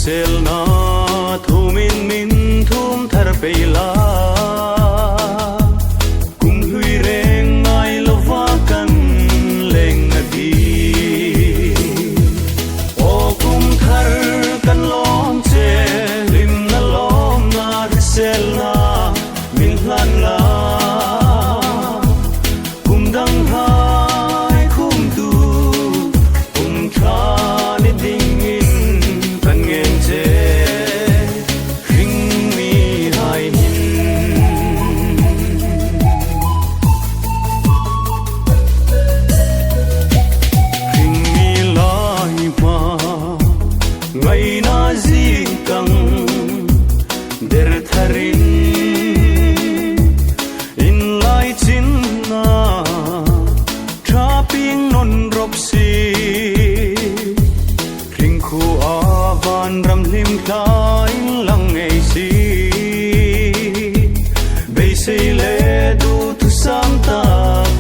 selna thumin min thum thar peila kum hui reng ngai lova kan leng adi o kum thar kan lom che lim na lom na selna min hlan la kum dang hai kum tu kum tha ni ding ngày na di căng der tharin in lai chin na trapping non rop si ring khu avan ram lim khai lang ei si be sei le du tu sam ta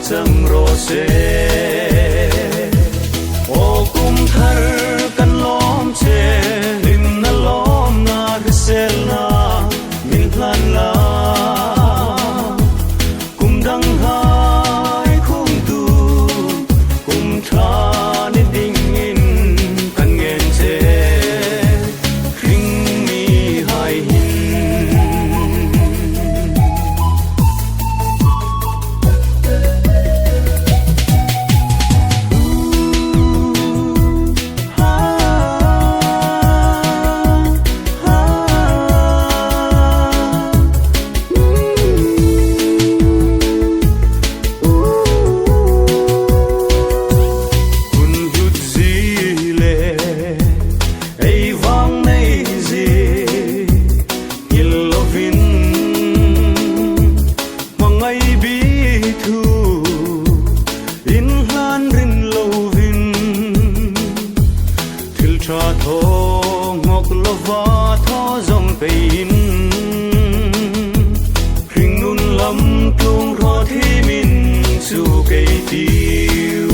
chang ro se o kum thar kan lom che lim na lom na sel na min hlan la kum dang hai kum tu kum tha ni ding in kan ngen che ring mi hai hin cha tho ngọc lova tho dòng pein ring nun lam tung ro thi min su cây tiêu